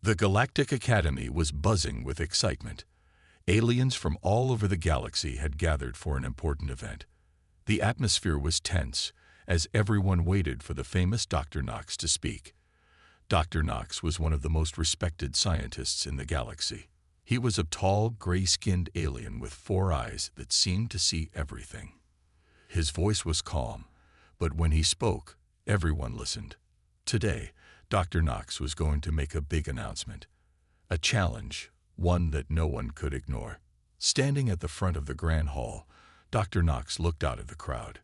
The Galactic Academy was buzzing with excitement. Aliens from all over the galaxy had gathered for an important event. The atmosphere was tense as everyone waited for the famous Dr. Knox to speak. Dr. Knox was one of the most respected scientists in the galaxy. He was a tall, gray-skinned alien with 4 eyes that seemed to see everything. His voice was calm, but when he spoke, everyone listened. Today, Dr. Knox was going to make a big announcement. A challenge, one that no one could ignore. Standing at the front of the grand hall, Dr. Knox looked out at the crowd.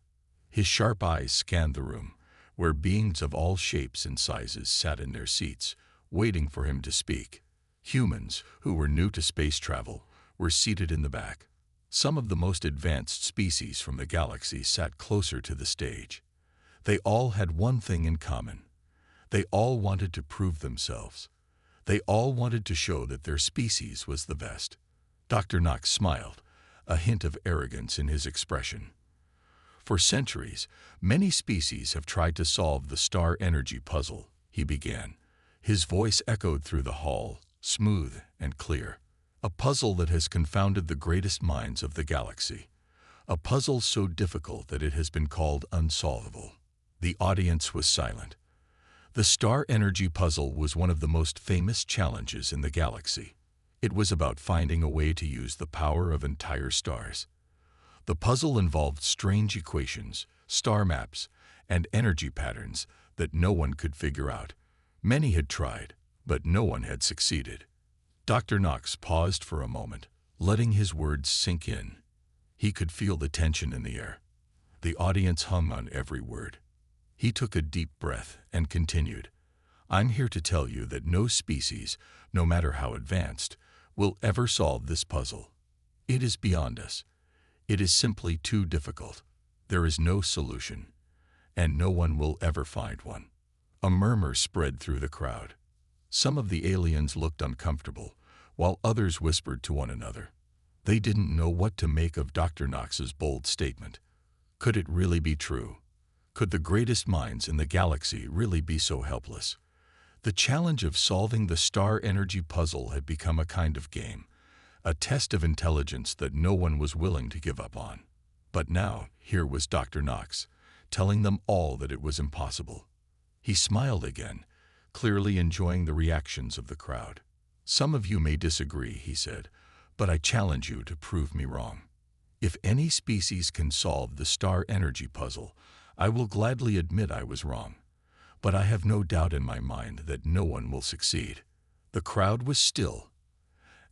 His sharp eyes scanned the room, where beings of all shapes and sizes sat in their seats, waiting for him to speak. Humans, who were new to space travel, were seated in the back. Some of the most advanced species from the galaxy sat closer to the stage. They all had one thing in common. They all wanted to prove themselves. They all wanted to show that their species was the best. Dr. Knox smiled, a hint of arrogance in his expression. For centuries, many species have tried to solve the star energy puzzle, he began. His voice echoed through the hall, smooth and clear. A puzzle that has confounded the greatest minds of the galaxy. A puzzle so difficult that it has been called unsolvable. The audience was silent. The star energy puzzle was one of the most famous challenges in the galaxy. It was about finding a way to use the power of entire stars. The puzzle involved strange equations, star maps, and energy patterns that no one could figure out. Many had tried, but no one had succeeded. Dr. Knox paused for a moment, letting his words sink in. He could feel the tension in the air. The audience hung on every word. He took a deep breath and continued. I'm here to tell you that no species, no matter how advanced, will ever solve this puzzle. It is beyond us. It is simply too difficult. There is no solution, and no one will ever find one. A murmur spread through the crowd. Some of the aliens looked uncomfortable, while others whispered to one another. They didn't know what to make of Dr. Knox's bold statement. Could it really be true? Could the greatest minds in the galaxy really be so helpless? The challenge of solving the star energy puzzle had become a kind of game, a test of intelligence that no one was willing to give up on. But now, here was Dr. Knox, telling them all that it was impossible. He smiled again, clearly enjoying the reactions of the crowd. Some of you may disagree, he said, but I challenge you to prove me wrong. If any species can solve the star energy puzzle, I will gladly admit I was wrong. But I have no doubt in my mind that no one will succeed. The crowd was still.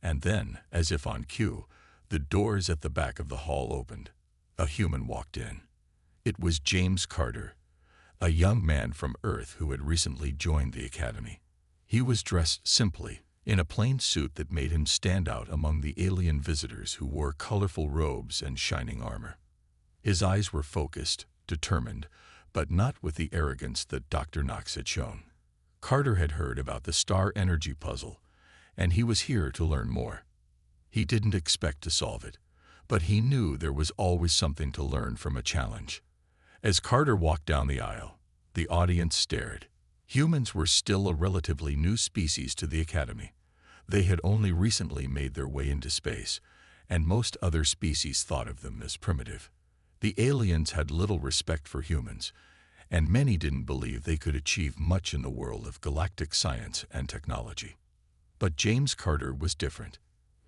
And then, as if on cue, the doors at the back of the hall opened. A human walked in. It was James Carter, a young man from Earth who had recently joined the Academy. He was dressed simply, in a plain suit that made him stand out among the alien visitors who wore colorful robes and shining armor. His eyes were focused, determined, but not with the arrogance that Dr. Knox had shown. Carter had heard about the star energy puzzle, and he was here to learn more. He didn't expect to solve it, but he knew there was always something to learn from a challenge. As Carter walked down the aisle, the audience stared. Humans were still a relatively new species to the Academy. They had only recently made their way into space, and most other species thought of them as primitive. The aliens had little respect for humans, and many didn't believe they could achieve much in the world of galactic science and technology. But James Carter was different.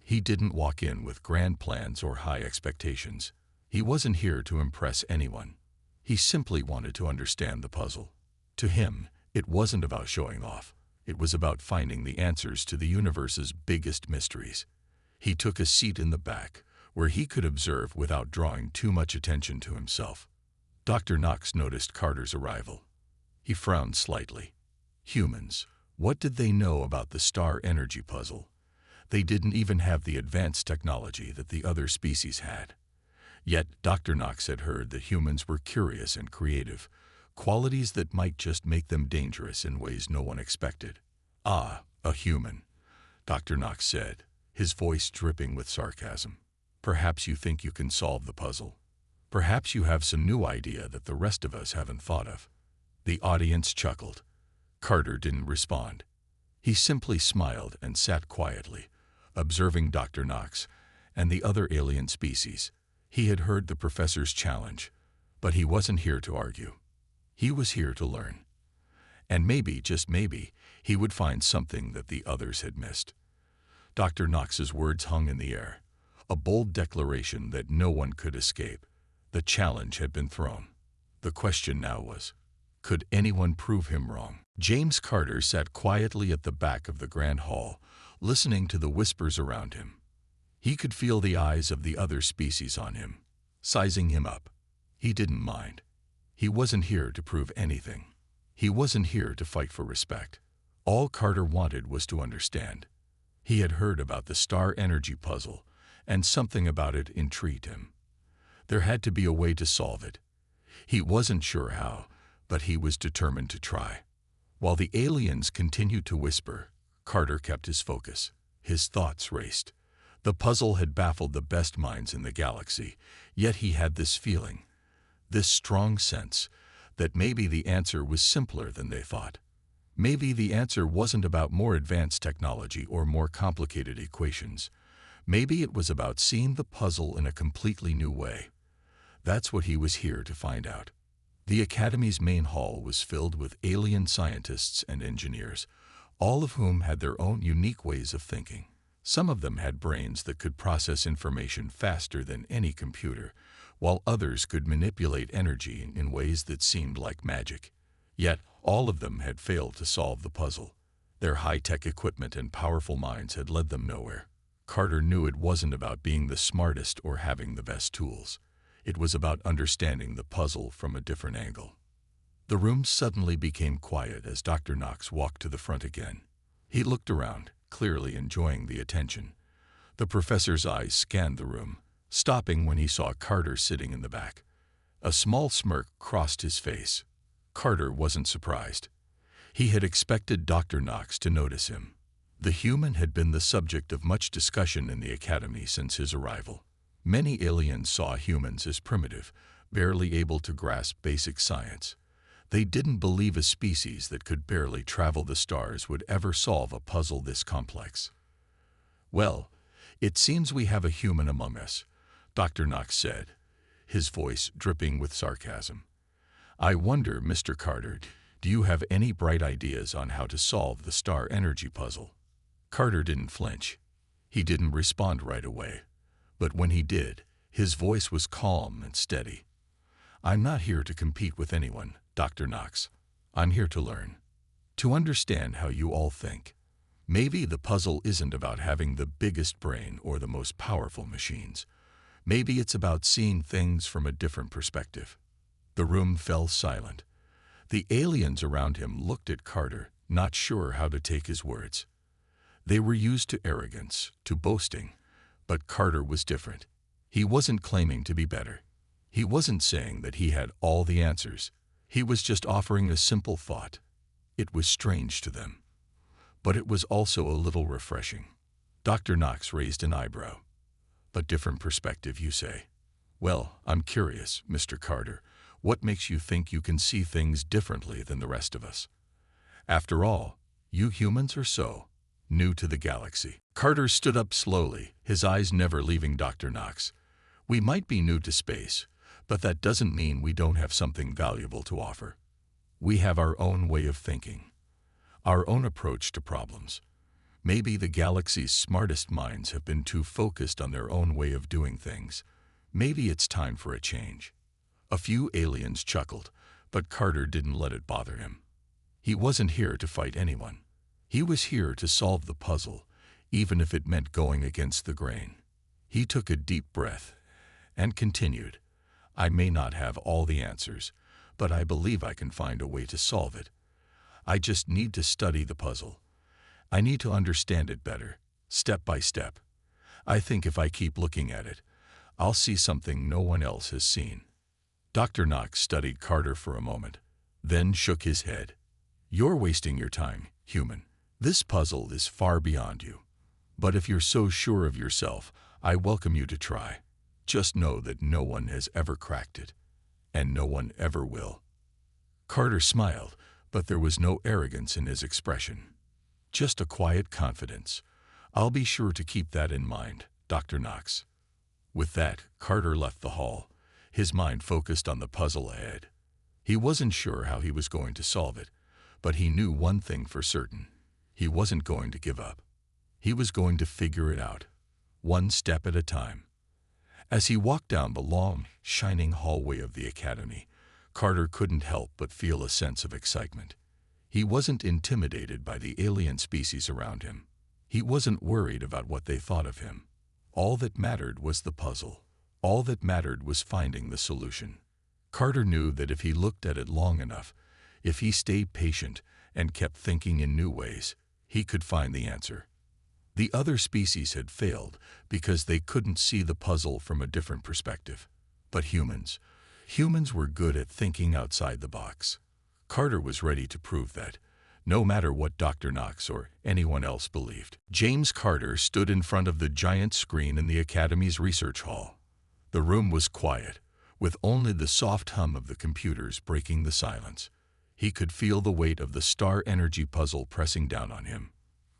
He didn't walk in with grand plans or high expectations. He wasn't here to impress anyone. He simply wanted to understand the puzzle. To him, it wasn't about showing off. It was about finding the answers to the universe's biggest mysteries. He took a seat in the back, where he could observe without drawing too much attention to himself. Dr. Knox noticed Carter's arrival. He frowned slightly. Humans, what did they know about the star energy puzzle? They didn't even have the advanced technology that the other species had. Yet Dr. Knox had heard that humans were curious and creative, qualities that might just make them dangerous in ways no one expected. Ah, a human, Dr. Knox said, his voice dripping with sarcasm. Perhaps you think you can solve the puzzle. Perhaps you have some new idea that the rest of us haven't thought of. The audience chuckled. Carter didn't respond. He simply smiled and sat quietly, observing Dr. Knox and the other alien species. He had heard the professor's challenge, but he wasn't here to argue. He was here to learn. And maybe, just maybe, he would find something that the others had missed. Dr. Knox's words hung in the air, a bold declaration that no one could escape. The challenge had been thrown. The question now was, could anyone prove him wrong? James Carter sat quietly at the back of the grand hall, listening to the whispers around him. He could feel the eyes of the other species on him, sizing him up. He didn't mind. He wasn't here to prove anything. He wasn't here to fight for respect. All Carter wanted was to understand. He had heard about the star energy puzzle, and something about it intrigued him. There had to be a way to solve it. He wasn't sure how, but he was determined to try. While the aliens continued to whisper, Carter kept his focus. His thoughts raced. The puzzle had baffled the best minds in the galaxy, yet he had this feeling, this strong sense, that maybe the answer was simpler than they thought. Maybe the answer wasn't about more advanced technology or more complicated equations. Maybe it was about seeing the puzzle in a completely new way. That's what he was here to find out. The Academy's main hall was filled with alien scientists and engineers, all of whom had their own unique ways of thinking. Some of them had brains that could process information faster than any computer, while others could manipulate energy in ways that seemed like magic. Yet, all of them had failed to solve the puzzle. Their high-tech equipment and powerful minds had led them nowhere. Carter knew it wasn't about being the smartest or having the best tools. It was about understanding the puzzle from a different angle. The room suddenly became quiet as Dr. Knox walked to the front again. He looked around, clearly enjoying the attention. The professor's eyes scanned the room, stopping when he saw Carter sitting in the back. A small smirk crossed his face. Carter wasn't surprised. He had expected Dr. Knox to notice him. The human had been the subject of much discussion in the Academy since his arrival. Many aliens saw humans as primitive, barely able to grasp basic science. They didn't believe a species that could barely travel the stars would ever solve a puzzle this complex. "Well, it seems we have a human among us," Dr. Knox said, his voice dripping with sarcasm. "I wonder, Mr. Carter, do you have any bright ideas on how to solve the star energy puzzle?" Carter didn't flinch. He didn't respond right away. But when he did, his voice was calm and steady. "I'm not here to compete with anyone, Dr. Knox. I'm here to learn, to understand how you all think. Maybe the puzzle isn't about having the biggest brain or the most powerful machines. Maybe it's about seeing things from a different perspective." The room fell silent. The aliens around him looked at Carter, not sure how to take his words. They were used to arrogance, to boasting, but Carter was different. He wasn't claiming to be better. He wasn't saying that he had all the answers. He was just offering a simple thought. It was strange to them, but it was also a little refreshing. Dr. Knox raised an eyebrow. "A different perspective, you say? Well, I'm curious, Mr. Carter. What makes you think you can see things differently than the rest of us? After all, you humans are so new to the galaxy." Carter stood up slowly, his eyes never leaving Dr. Knox. "We might be new to space, but that doesn't mean we don't have something valuable to offer. We have our own way of thinking, our own approach to problems. Maybe the galaxy's smartest minds have been too focused on their own way of doing things. Maybe it's time for a change." A few aliens chuckled, but Carter didn't let it bother him. He wasn't here to fight anyone. He was here to solve the puzzle, even if it meant going against the grain. He took a deep breath and continued, "I may not have all the answers, but I believe I can find a way to solve it. I just need to study the puzzle. I need to understand it better, step by step. I think if I keep looking at it, I'll see something no one else has seen." Dr. Knox studied Carter for a moment, then shook his head. "You're wasting your time, human. This puzzle is far beyond you. But if you're so sure of yourself, I welcome you to try. Just know that no one has ever cracked it, and no one ever will." Carter smiled, but there was no arrogance in his expression. Just a quiet confidence. I'll be sure to keep that in mind, Dr. Knox. With that, Carter left the hall, his mind focused on the puzzle ahead. He wasn't sure how he was going to solve it, but he knew one thing for certain. He wasn't going to give up. He was going to figure it out, one step at a time. As he walked down the long, shining hallway of the academy, Carter couldn't help but feel a sense of excitement. He wasn't intimidated by the alien species around him. He wasn't worried about what they thought of him. All that mattered was the puzzle. All that mattered was finding the solution. Carter knew that if he looked at it long enough, if he stayed patient and kept thinking in new ways, he could find the answer. The other species had failed because they couldn't see the puzzle from a different perspective. But humans were good at thinking outside the box. Carter was ready to prove that, no matter what Dr. Knox or anyone else believed. James Carter stood in front of the giant screen in the Academy's research hall. The room was quiet, with only the soft hum of the computers breaking the silence. He could feel the weight of the star energy puzzle pressing down on him.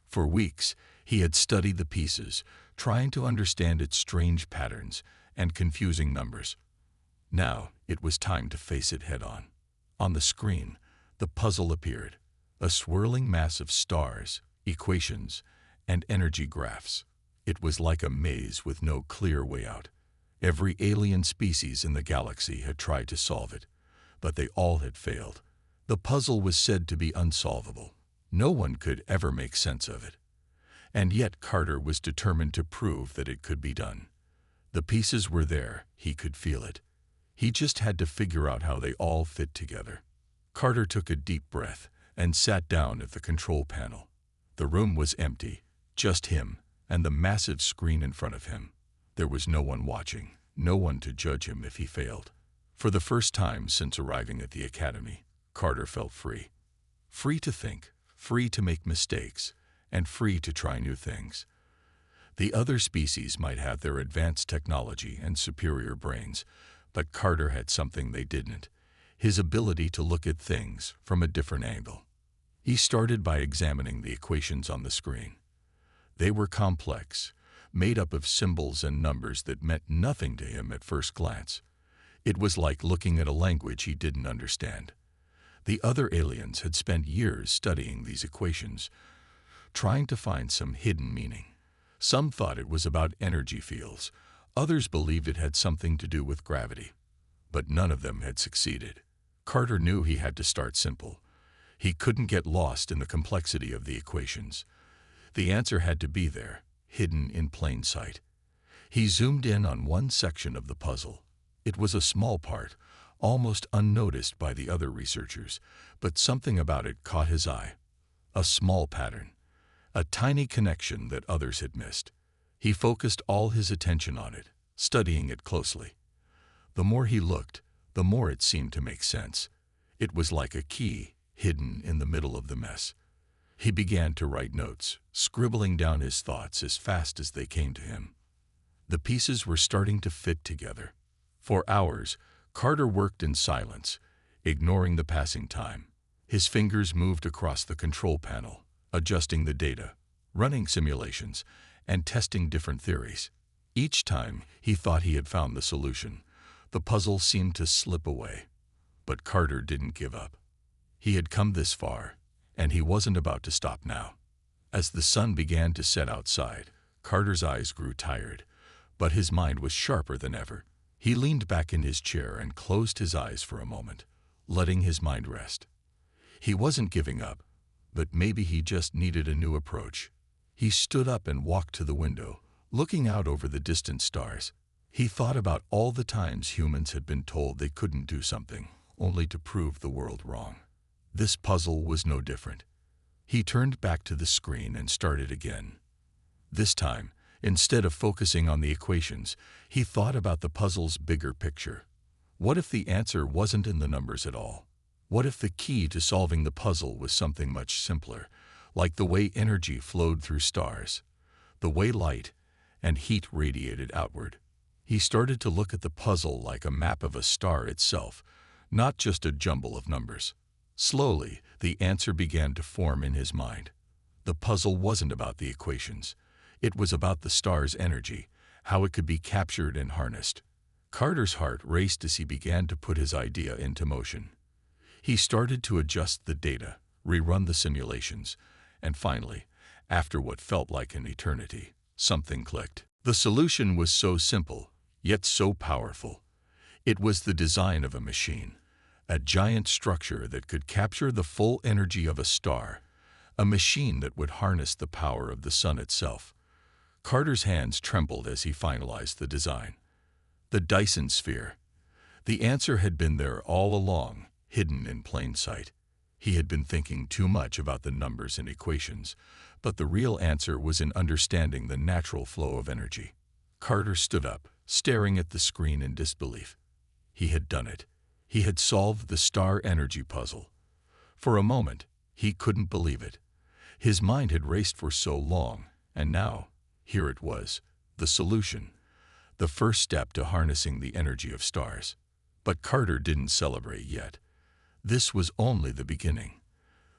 For weeks, he had studied the pieces, trying to understand its strange patterns and confusing numbers. Now, it was time to face it head-on. On the screen, the puzzle appeared, a swirling mass of stars, equations, and energy graphs. It was like a maze with no clear way out. Every alien species in the galaxy had tried to solve it, but they all had failed. The puzzle was said to be unsolvable. No one could ever make sense of it. And yet Carter was determined to prove that it could be done. The pieces were there, he could feel it. He just had to figure out how they all fit together. Carter took a deep breath and sat down at the control panel. The room was empty, just him and the massive screen in front of him. There was no one watching, no one to judge him if he failed. For the first time since arriving at the academy, Carter felt free. Free to think, free to make mistakes, and free to try new things. The other species might have their advanced technology and superior brains, but Carter had something they didn't: his ability to look at things from a different angle. He started by examining the equations on the screen. They were complex, made up of symbols and numbers that meant nothing to him at first glance. It was like looking at a language he didn't understand. The other aliens had spent years studying these equations, trying to find some hidden meaning. Some thought it was about energy fields. Others believed it had something to do with gravity. But none of them had succeeded. Carter knew he had to start simple. He couldn't get lost in the complexity of the equations. The answer had to be there, hidden in plain sight. He zoomed in on one section of the puzzle. It was a small part, almost unnoticed by the other researchers, but something about it caught his eye. A small pattern, a tiny connection that others had missed. He focused all his attention on it, studying it closely. The more he looked, the more it seemed to make sense. It was like a key hidden in the middle of the mess. He began to write notes, scribbling down his thoughts as fast as they came to him. The pieces were starting to fit together. For hours, Carter worked in silence, ignoring the passing time. His fingers moved across the control panel, adjusting the data, running simulations, and testing different theories. Each time he thought he had found the solution, the puzzle seemed to slip away. But Carter didn't give up. He had come this far, and he wasn't about to stop now. As the sun began to set outside, Carter's eyes grew tired, but his mind was sharper than ever. He leaned back in his chair and closed his eyes for a moment, letting his mind rest. He wasn't giving up, but maybe he just needed a new approach. He stood up and walked to the window, looking out over the distant stars. He thought about all the times humans had been told they couldn't do something, only to prove the world wrong. This puzzle was no different. He turned back to the screen and started again. This time, instead of focusing on the equations, he thought about the puzzle's bigger picture. What if the answer wasn't in the numbers at all? What if the key to solving the puzzle was something much simpler, like the way energy flowed through stars, the way light and heat radiated outward? He started to look at the puzzle like a map of a star itself, not just a jumble of numbers. Slowly, the answer began to form in his mind. The puzzle wasn't about the equations. It was about the star's energy, how it could be captured and harnessed. Carter's heart raced as he began to put his idea into motion. He started to adjust the data, rerun the simulations, and finally, after what felt like an eternity, something clicked. The solution was so simple, yet so powerful. It was the design of a machine, a giant structure that could capture the full energy of a star, a machine that would harness the power of the sun itself. Carter's hands trembled as he finalized the design. The Dyson sphere. The answer had been there all along, hidden in plain sight. He had been thinking too much about the numbers and equations, but the real answer was in understanding the natural flow of energy. Carter stood up, staring at the screen in disbelief. He had done it. He had solved the star energy puzzle. For a moment, he couldn't believe it. His mind had raced for so long, and now, here it was, the solution, the first step to harnessing the energy of stars. But Carter didn't celebrate yet. This was only the beginning.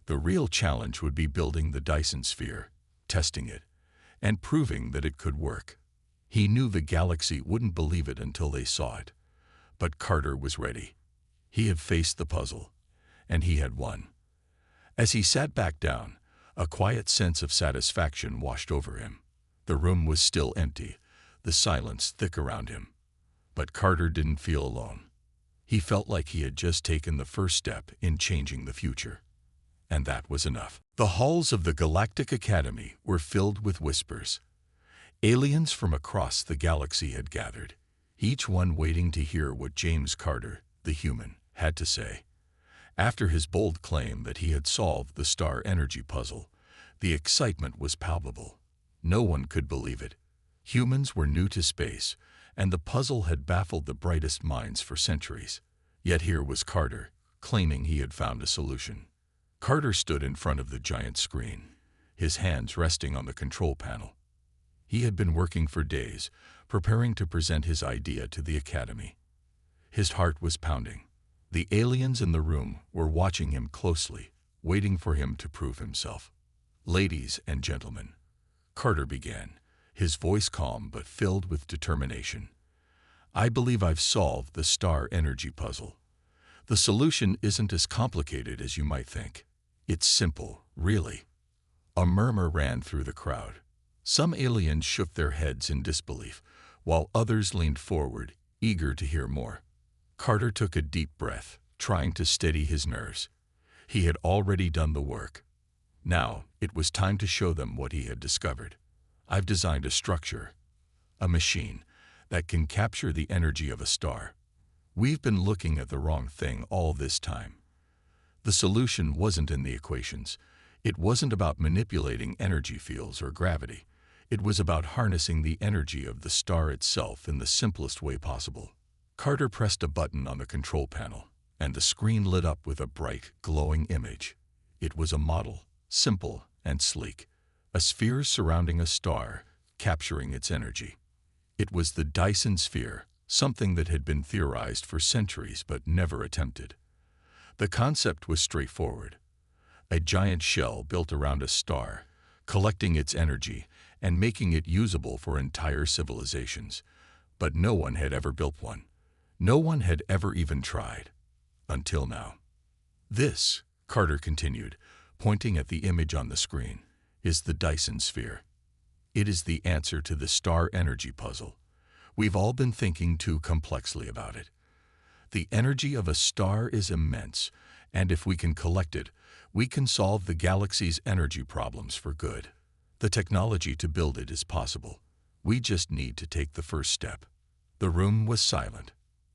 The real challenge would be building the Dyson sphere, testing it, and proving that it could work. He knew the galaxy wouldn't believe it until they saw it. But Carter was ready. He had faced the puzzle, and he had won. As he sat back down, a quiet sense of satisfaction washed over him. The room was still empty, the silence thick around him. But Carter didn't feel alone. He felt like he had just taken the first step in changing the future. And that was enough. The halls of the Galactic Academy were filled with whispers. Aliens from across the galaxy had gathered, each one waiting to hear what James Carter, the human, had to say. After his bold claim that he had solved the star energy puzzle, the excitement was palpable. No one could believe it. Humans were new to space, and the puzzle had baffled the brightest minds for centuries. Yet here was Carter, claiming he had found a solution. Carter stood in front of the giant screen, his hands resting on the control panel. He had been working for days, preparing to present his idea to the Academy. His heart was pounding. The aliens in the room were watching him closely, waiting for him to prove himself. "Ladies and gentlemen," Carter began, his voice calm but filled with determination. "I believe I've solved the star energy puzzle. The solution isn't as complicated as you might think. It's simple, really." A murmur ran through the crowd. Some aliens shook their heads in disbelief, while others leaned forward, eager to hear more. Carter took a deep breath, trying to steady his nerves. He had already done the work. Now, it was time to show them what he had discovered. "I've designed a structure, a machine, that can capture the energy of a star. We've been looking at the wrong thing all this time. The solution wasn't in the equations. It wasn't about manipulating energy fields or gravity. It was about harnessing the energy of the star itself in the simplest way possible." Carter pressed a button on the control panel, and the screen lit up with a bright, glowing image. It was a model, simple and sleek, a sphere surrounding a star, capturing its energy. It was the Dyson sphere, something that had been theorized for centuries but never attempted. The concept was straightforward. A giant shell built around a star, collecting its energy and making it usable for entire civilizations. But no one had ever built one. No one had ever even tried. Until now. "This," Carter continued, pointing at the image on the screen, "is the Dyson sphere. It is the answer to the star energy puzzle. We've all been thinking too complexly about it. The energy of a star is immense, and if we can collect it, we can solve the galaxy's energy problems for good. The technology to build it is possible. We just need to take the first step." The room was silent.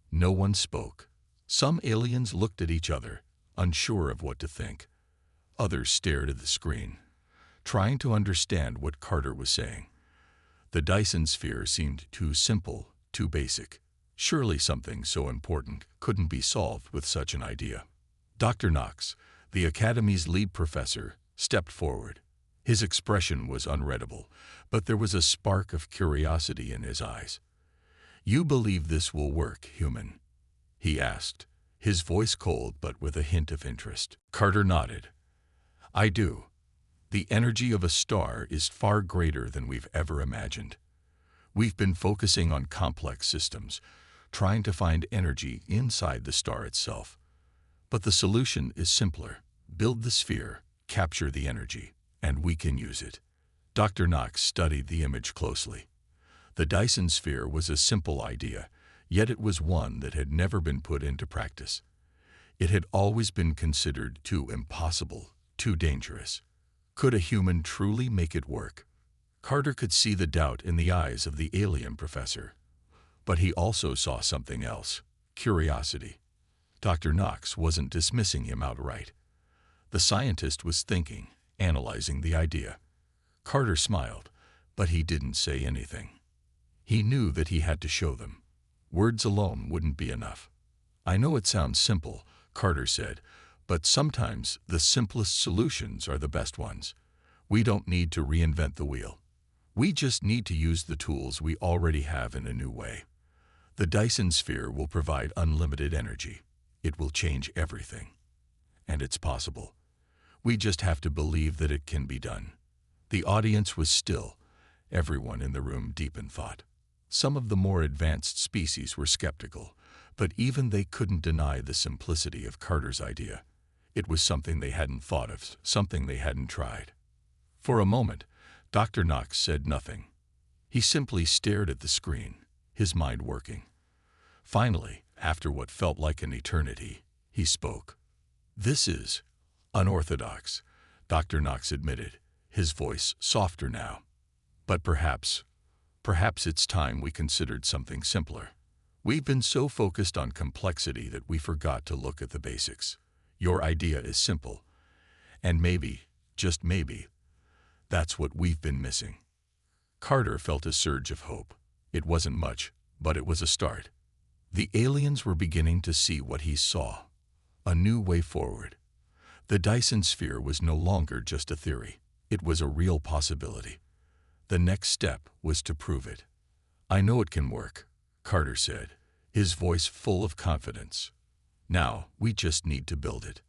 No one spoke. Some aliens looked at each other, unsure of what to think. Others stared at the screen, trying to understand what Carter was saying. The Dyson sphere seemed too simple, too basic. Surely something so important couldn't be solved with such an idea. Dr. Knox, the Academy's lead professor, stepped forward. His expression was unreadable, but there was a spark of curiosity in his eyes. "You believe this will work, human?" he asked, his voice cold but with a hint of interest. Carter nodded. "I do. The energy of a star is far greater than we've ever imagined. We've been focusing on complex systems, trying to find energy inside the star itself. But the solution is simpler. Build the sphere, capture the energy, and we can use it. Dr. Knox studied the image closely. The Dyson sphere was a simple idea, yet it was one that had never been put into practice. It had always been considered too impossible, too dangerous. Could a human truly make it work? Carter could see the doubt in the eyes of the alien professor. But he also saw something else: curiosity. Dr. Knox wasn't dismissing him outright. The scientist was thinking, analyzing the idea. Carter smiled, but he didn't say anything. He knew that he had to show them. Words alone wouldn't be enough. "I know it sounds simple," Carter said, "but sometimes the simplest solutions are the best ones. We don't need to reinvent the wheel. We just need to use the tools we already have in a new way. The Dyson sphere will provide unlimited energy. It will change everything. And it's possible. We just have to believe that it can be done." The audience was still, everyone in the room deep in thought. Some of the more advanced species were skeptical, but even they couldn't deny the simplicity of Carter's idea. It was something they hadn't thought of, something they hadn't tried. For a moment, Dr. Knox said nothing. He simply stared at the screen, his mind working. Finally, after what felt like an eternity, he spoke. "This is unorthodox," Dr. Knox admitted, his voice softer now. "But perhaps it's time we considered something simpler. We've been so focused on complexity that we forgot to look at the basics. Your idea is simple, and maybe, just maybe, that's what we've been missing." Carter felt a surge of hope. It wasn't much, but it was a start. The aliens were beginning to see what he saw: a new way forward. The Dyson sphere was no longer just a theory. It was a real possibility. The next step was to prove it. "I know it can work," Carter said, his voice full of confidence. "Now, we just need to build it."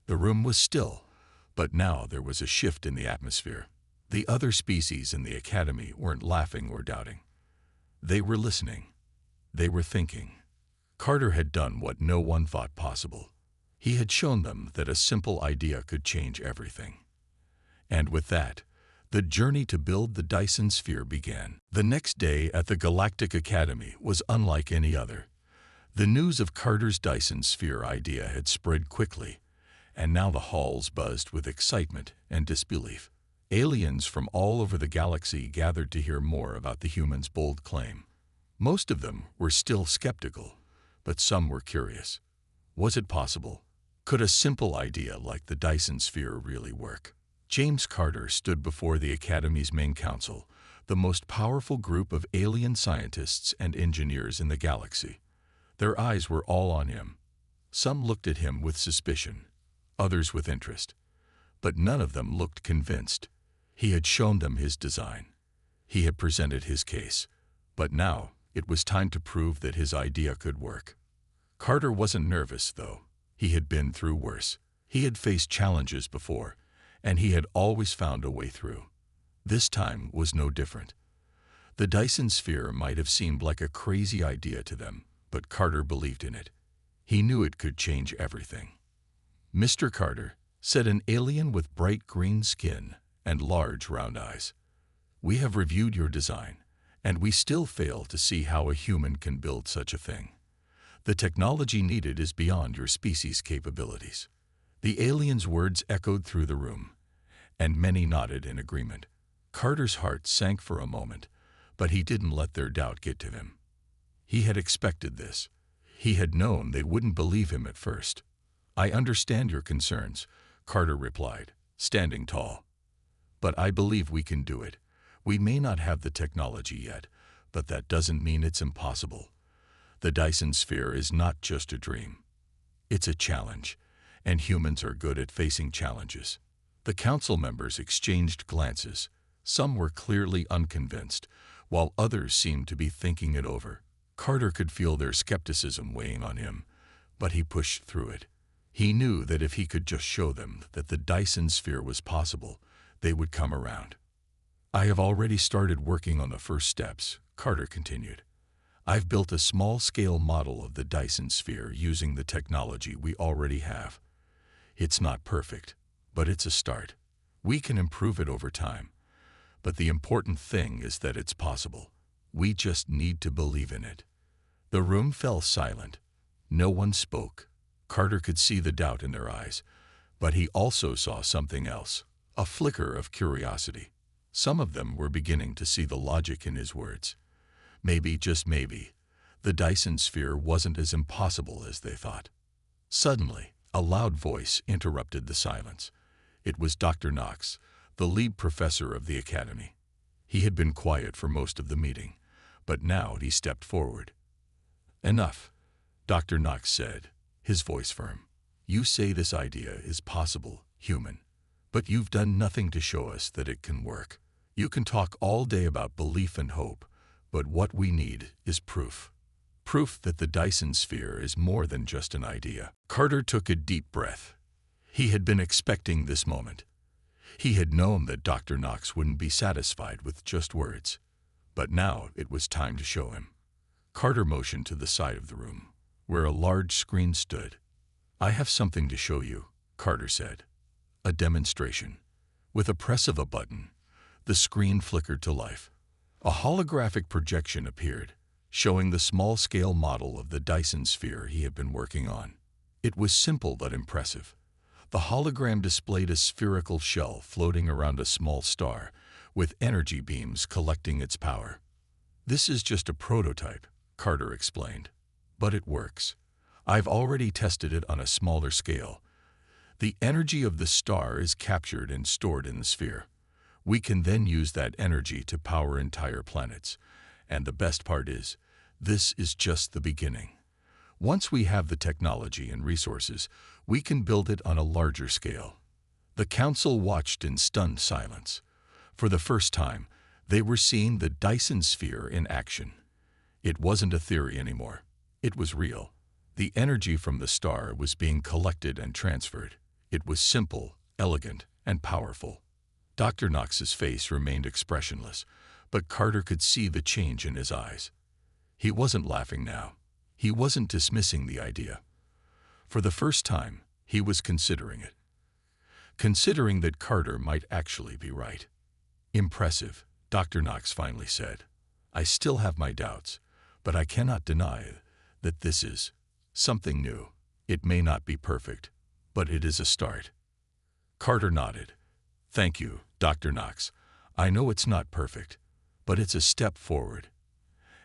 The room was still, but now there was a shift in the atmosphere. The other species in the academy weren't laughing or doubting. They were listening. They were thinking. Carter had done what no one thought possible. He had shown them that a simple idea could change everything. And with that, the journey to build the Dyson sphere began. The next day at the Galactic Academy was unlike any other. The news of Carter's Dyson sphere idea had spread quickly, and now the halls buzzed with excitement and disbelief. Aliens from all over the galaxy gathered to hear more about the humans' bold claim. Most of them were still skeptical, but some were curious. Was it possible? Could a simple idea like the Dyson sphere really work? James Carter stood before the Academy's main council, the most powerful group of alien scientists and engineers in the galaxy. Their eyes were all on him. Some looked at him with suspicion, others with interest. But none of them looked convinced. He had shown them his design. He had presented his case. But now, it was time to prove that his idea could work. Carter wasn't nervous, though. He had been through worse. He had faced challenges before, and he had always found a way through. This time was no different. The Dyson sphere might have seemed like a crazy idea to them, but Carter believed in it. He knew it could change everything. "Mr. Carter," said an alien with bright green skin and large round eyes, "we have reviewed your design, and we still fail to see how a human can build such a thing. The technology needed is beyond your species' capabilities." The alien's words echoed through the room, and many nodded in agreement. Carter's heart sank for a moment, but he didn't let their doubt get to him. He had expected this. He had known they wouldn't believe him at first. "I understand your concerns," Carter replied, standing tall. "But I believe we can do it. We may not have the technology yet, but that doesn't mean it's impossible. The Dyson sphere is not just a dream. It's a challenge, and humans are good at facing challenges." The council members exchanged glances. Some were clearly unconvinced, while others seemed to be thinking it over. Carter could feel their skepticism weighing on him, but he pushed through it. He knew that if he could just show them that the Dyson sphere was possible, they would come around. I have already started working on the first steps, Carter continued. I've built a small-scale model of the Dyson sphere using the technology we already have. It's not perfect, but it's a start. We can improve it over time. But the important thing is that it's possible. We just need to believe in it. The room fell silent. No one spoke. Carter could see the doubt in their eyes, but he also saw something else, a flicker of curiosity. Some of them were beginning to see the logic in his words. Maybe, just maybe, the Dyson sphere wasn't as impossible as they thought. Suddenly, a loud voice interrupted the silence. It was Dr. Knox, the lead professor of the academy. He had been quiet for most of the meeting, but now he stepped forward. "Enough," Dr. Knox said, his voice firm. "You say this idea is possible, human, but you've done nothing to show us that it can work. You can talk all day about belief and hope, but what we need is proof. Proof that the Dyson sphere is more than just an idea." Carter took a deep breath. He had been expecting this moment. He had known that Dr. Knox wouldn't be satisfied with just words, but now it was time to show him. Carter motioned to the side of the room, where a large screen stood. "I have something to show you," Carter said. "A demonstration." With a press of a button, the screen flickered to life. A holographic projection appeared, showing the small-scale model of the Dyson sphere he had been working on. It was simple but impressive. The hologram displayed a spherical shell floating around a small star, with energy beams collecting its power. "This is just a prototype," Carter explained, "but it works. I've already tested it on a smaller scale. The energy of the star is captured and stored in the sphere. We can then use that energy to power entire planets. And the best part is, this is just the beginning. Once we have the technology and resources, we can build it on a larger scale." The council watched in stunned silence. For the first time, they were seeing the Dyson sphere in action. It wasn't a theory anymore. It was real. The energy from the star was being collected and transferred. It was simple, elegant, and powerful. Dr. Knox's face remained expressionless, but Carter could see the change in his eyes. He wasn't laughing now. He wasn't dismissing the idea. For the first time, he was considering it. Considering that Carter might actually be right. "Impressive," Dr. Knox finally said. "I still have my doubts, but I cannot deny that this is something new. It may not be perfect, but it is a start." Carter nodded. "Thank you, Dr. Knox. I know it's not perfect, but it's a step forward.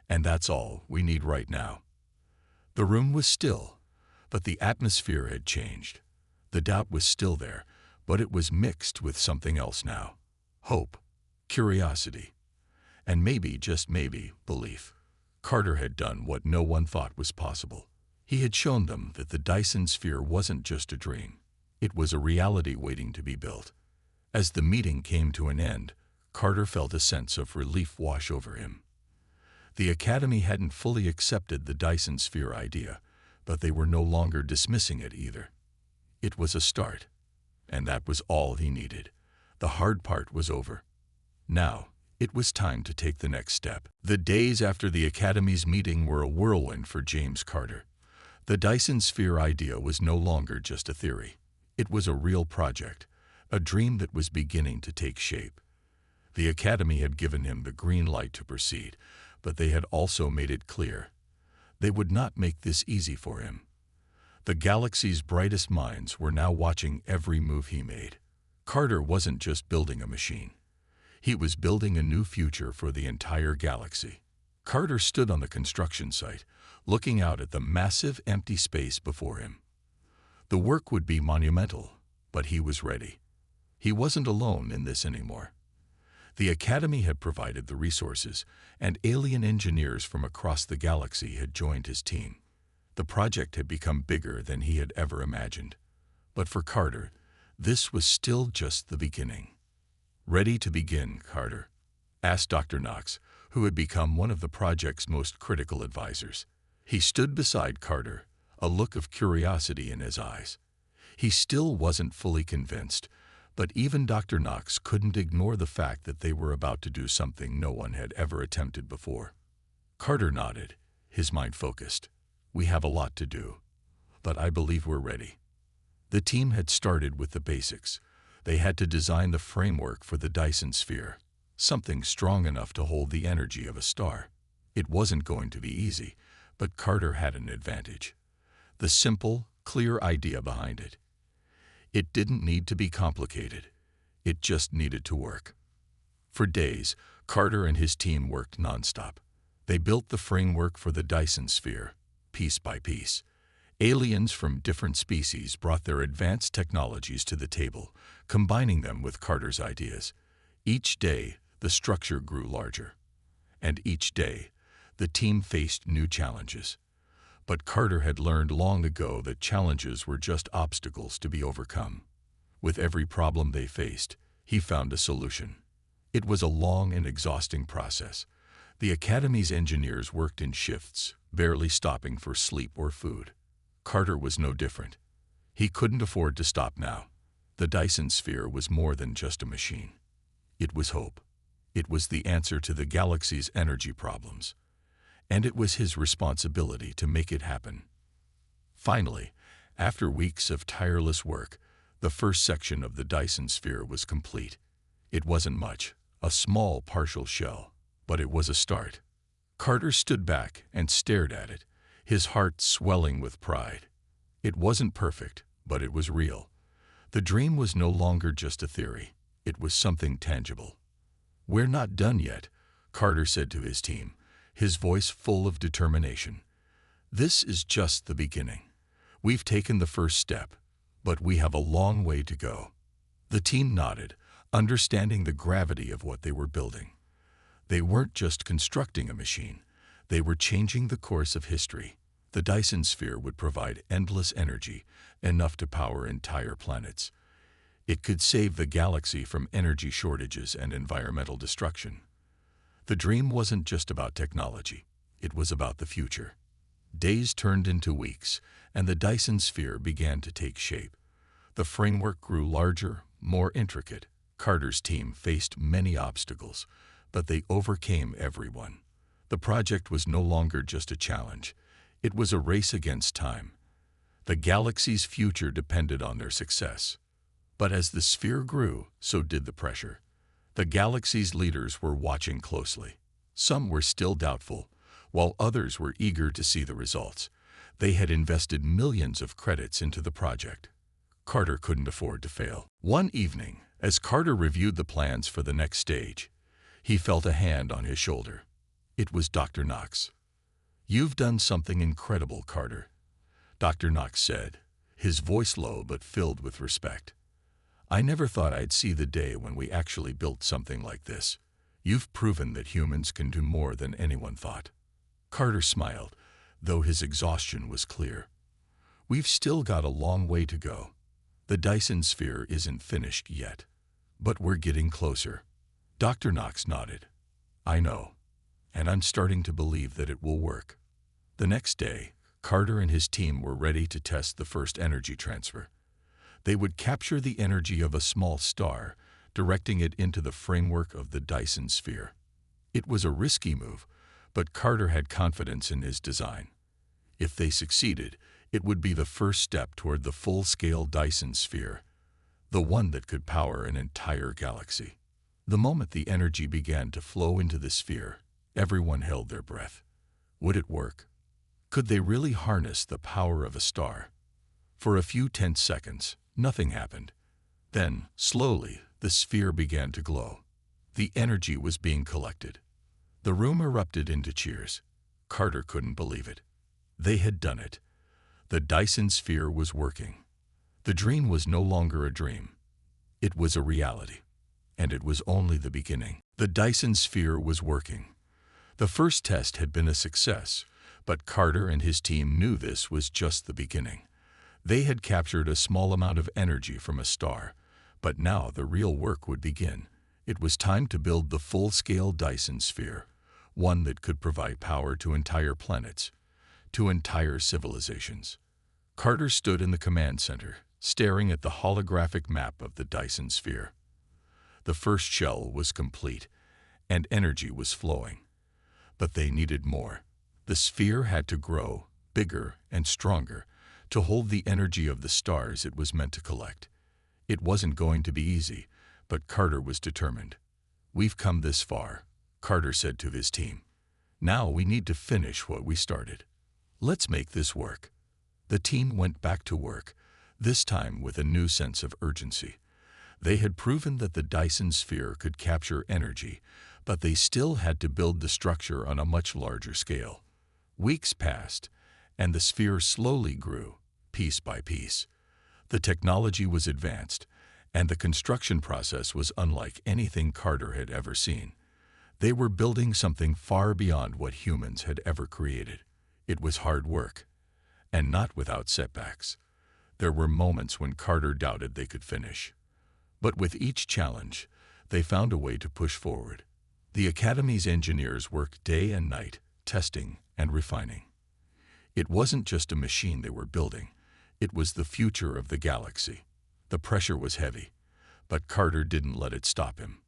And that's all we need right now." The room was still, but the atmosphere had changed. The doubt was still there, but it was mixed with something else now. Hope, curiosity, and maybe, just maybe, belief. Carter had done what no one thought was possible. He had shown them that the Dyson sphere wasn't just a dream. It was a reality waiting to be built. As the meeting came to an end, Carter felt a sense of relief wash over him. The Academy hadn't fully accepted the Dyson sphere idea, but they were no longer dismissing it either. It was a start, and that was all he needed. The hard part was over. Now, it was time to take the next step. The days after the Academy's meeting were a whirlwind for James Carter. The Dyson sphere idea was no longer just a theory. It was a real project, a dream that was beginning to take shape. The Academy had given him the green light to proceed, but they had also made it clear they would not make this easy for him. The galaxy's brightest minds were now watching every move he made. Carter wasn't just building a machine. He was building a new future for the entire galaxy. Carter stood on the construction site, looking out at the massive empty space before him. The work would be monumental, but he was ready. He wasn't alone in this anymore. The Academy had provided the resources, and alien engineers from across the galaxy had joined his team. The project had become bigger than he had ever imagined. But for Carter, this was still just the beginning. "Ready to begin, Carter?" asked Dr. Knox, who had become one of the project's most critical advisors. He stood beside Carter, a look of curiosity in his eyes. He still wasn't fully convinced, But even Dr. Knox couldn't ignore the fact that they were about to do something no one had ever attempted before. Carter nodded, his mind focused. We have a lot to do, but I believe we're ready. The team had started with the basics. They had to design the framework for the Dyson sphere, something strong enough to hold the energy of a star. It wasn't going to be easy, but Carter had an advantage. The simple, clear idea behind it. It didn't need to be complicated. It just needed to work. For days, Carter and his team worked nonstop. They built the framework for the Dyson sphere, piece by piece. Aliens from different species brought their advanced technologies to the table, combining them with Carter's ideas. Each day, the structure grew larger. And each day, the team faced new challenges. But Carter had learned long ago that challenges were just obstacles to be overcome. With every problem they faced, he found a solution. It was a long and exhausting process. The Academy's engineers worked in shifts, barely stopping for sleep or food. Carter was no different. He couldn't afford to stop now. The Dyson sphere was more than just a machine. It was hope. It was the answer to the galaxy's energy problems. And it was his responsibility to make it happen. Finally, after weeks of tireless work, the first section of the Dyson sphere was complete. It wasn't much, a small partial shell, but it was a start. Carter stood back and stared at it, his heart swelling with pride. It wasn't perfect, but it was real. The dream was no longer just a theory. It was something tangible. "We're not done yet," Carter said to his team, his voice full of determination. "This is just the beginning. We've taken the first step, but we have a long way to go." The team nodded, understanding the gravity of what they were building. They weren't just constructing a machine. They were changing the course of history. The Dyson sphere would provide endless energy, enough to power entire planets. It could save the galaxy from energy shortages and environmental destruction. The dream wasn't just about technology. It was about the future. Days turned into weeks, and the Dyson sphere began to take shape. The framework grew larger, more intricate. Carter's team faced many obstacles, but they overcame every one. The project was no longer just a challenge. It was a race against time. The galaxy's future depended on their success. But as the sphere grew, so did the pressure. The galaxy's leaders were watching closely. Some were still doubtful, while others were eager to see the results. They had invested millions of credits into the project. Carter couldn't afford to fail. One evening, as Carter reviewed the plans for the next stage, he felt a hand on his shoulder. It was Dr. Knox. "You've done something incredible, Carter," Dr. Knox said, his voice low but filled with respect. "I never thought I'd see the day when we actually built something like this. You've proven that humans can do more than anyone thought." Carter smiled, though his exhaustion was clear. "We've still got a long way to go. The Dyson sphere isn't finished yet, but we're getting closer." Dr. Knox nodded. "I know, and I'm starting to believe that it will work." The next day, Carter and his team were ready to test the first energy transfer. They would capture the energy of a small star, directing it into the framework of the Dyson sphere. It was a risky move, but Carter had confidence in his design. If they succeeded, it would be the first step toward the full-scale Dyson sphere, the one that could power an entire galaxy. The moment the energy began to flow into the sphere, everyone held their breath. Would it work? Could they really harness the power of a star? For a few tense seconds, nothing happened. Then, slowly, the sphere began to glow. The energy was being collected. The room erupted into cheers. Carter couldn't believe it. They had done it. The Dyson sphere was working. The dream was no longer a dream. It was a reality. And it was only the beginning. The Dyson sphere was working. The first test had been a success, but Carter and his team knew this was just the beginning. They had captured a small amount of energy from a star, but now the real work would begin. It was time to build the full-scale Dyson sphere, one that could provide power to entire planets, to entire civilizations. Carter stood in the command center, staring at the holographic map of the Dyson sphere. The first shell was complete, and energy was flowing. But they needed more. The sphere had to grow, bigger and stronger, to hold the energy of the stars it was meant to collect. It wasn't going to be easy, but Carter was determined. "We've come this far," Carter said to his team. "Now we need to finish what we started. Let's make this work." The team went back to work, this time with a new sense of urgency. They had proven that the Dyson sphere could capture energy, but they still had to build the structure on a much larger scale. Weeks passed, and the sphere slowly grew, piece by piece. The technology was advanced, and the construction process was unlike anything Carter had ever seen. They were building something far beyond what humans had ever created. It was hard work, and not without setbacks. There were moments when Carter doubted they could finish. But with each challenge, they found a way to push forward. The Academy's engineers worked day and night, testing and refining. It wasn't just a machine they were building. It was the future of the galaxy. The pressure was heavy, but Carter didn't let it stop him.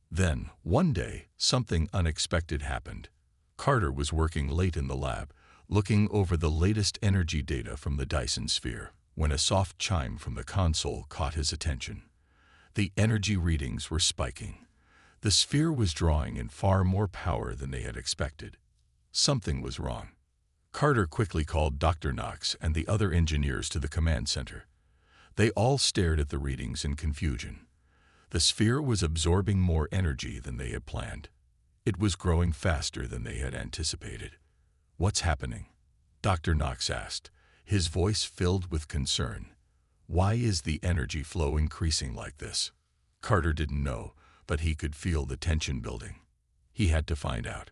Then, one day, something unexpected happened. Carter was working late in the lab, looking over the latest energy data from the Dyson sphere, when a soft chime from the console caught his attention. The energy readings were spiking. The sphere was drawing in far more power than they had expected. Something was wrong. Carter quickly called Dr. Knox and the other engineers to the command center. They all stared at the readings in confusion. The sphere was absorbing more energy than they had planned. It was growing faster than they had anticipated. "What's happening?" Dr. Knox asked, his voice filled with concern. "Why is the energy flow increasing like this?" Carter didn't know, but he could feel the tension building. He had to find out.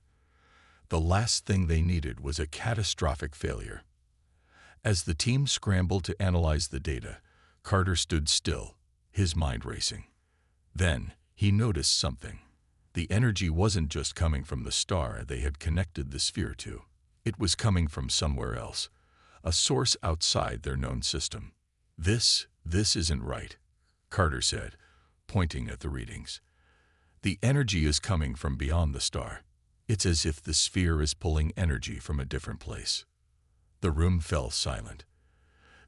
The last thing they needed was a catastrophic failure. As the team scrambled to analyze the data, Carter stood still, his mind racing. Then, he noticed something. The energy wasn't just coming from the star they had connected the sphere to. It was coming from somewhere else, a source outside their known system. This isn't right," Carter said, pointing at the readings. "The energy is coming from beyond the star. It's as if the sphere is pulling energy from a different place." The room fell silent.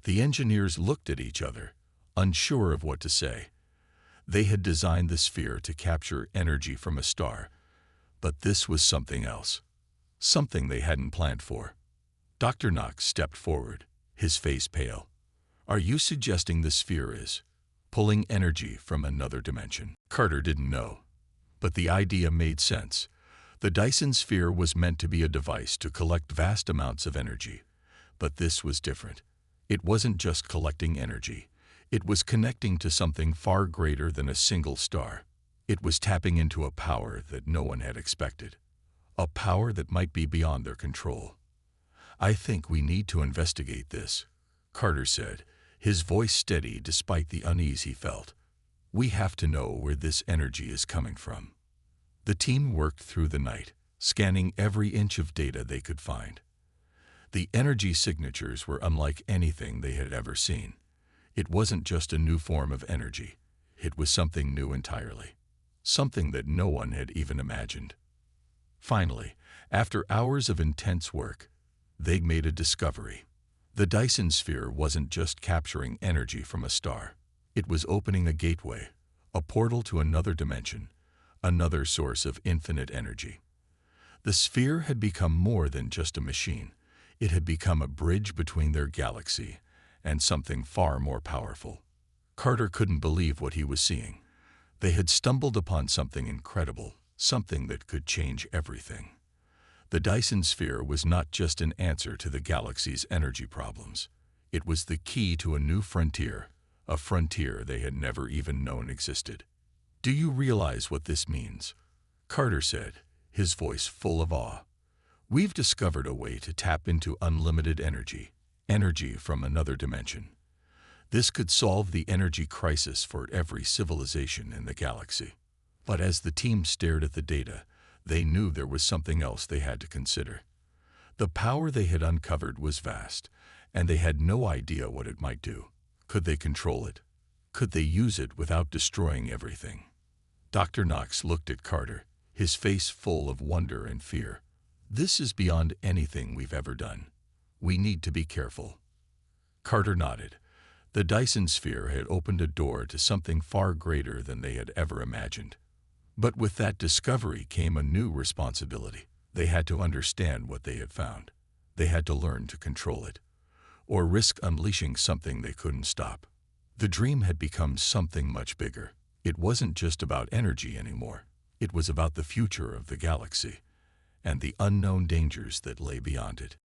The engineers looked at each other, unsure of what to say. They had designed the sphere to capture energy from a star, but this was something else, something they hadn't planned for. Dr. Knox stepped forward, his face pale. "Are you suggesting the sphere is pulling energy from another dimension?" Carter didn't know, but the idea made sense. The Dyson sphere was meant to be a device to collect vast amounts of energy, but this was different. It wasn't just collecting energy. It was connecting to something far greater than a single star. It was tapping into a power that no one had expected, a power that might be beyond their control. "I think we need to investigate this," Carter said, his voice steady despite the unease he felt. "We have to know where this energy is coming from." The team worked through the night, scanning every inch of data they could find. The energy signatures were unlike anything they had ever seen. It wasn't just a new form of energy. It was something new entirely, something that no one had even imagined. Finally, after hours of intense work, they made a discovery. The Dyson sphere wasn't just capturing energy from a star. It was opening a gateway, a portal to another dimension, another source of infinite energy. The sphere had become more than just a machine. It had become a bridge between their galaxy and something far more powerful. Carter couldn't believe what he was seeing. They had stumbled upon something incredible, something that could change everything. The Dyson sphere was not just an answer to the galaxy's energy problems. It was the key to a new frontier, a frontier they had never even known existed. "Do you realize what this means?" Carter said, his voice full of awe. "We've discovered a way to tap into unlimited energy, energy from another dimension. This could solve the energy crisis for every civilization in the galaxy." But as the team stared at the data, they knew there was something else they had to consider. The power they had uncovered was vast, and they had no idea what it might do. Could they control it? Could they use it without destroying everything? Dr. Knox looked at Carter, his face full of wonder and fear. This is beyond anything we've ever done. We need to be careful. Carter nodded. The Dyson sphere had opened a door to something far greater than they had ever imagined. But with that discovery came a new responsibility. They had to understand what they had found. They had to learn to control it, or risk unleashing something they couldn't stop. The dream had become something much bigger. It wasn't just about energy anymore. It was about the future of the galaxy and the unknown dangers that lay beyond it.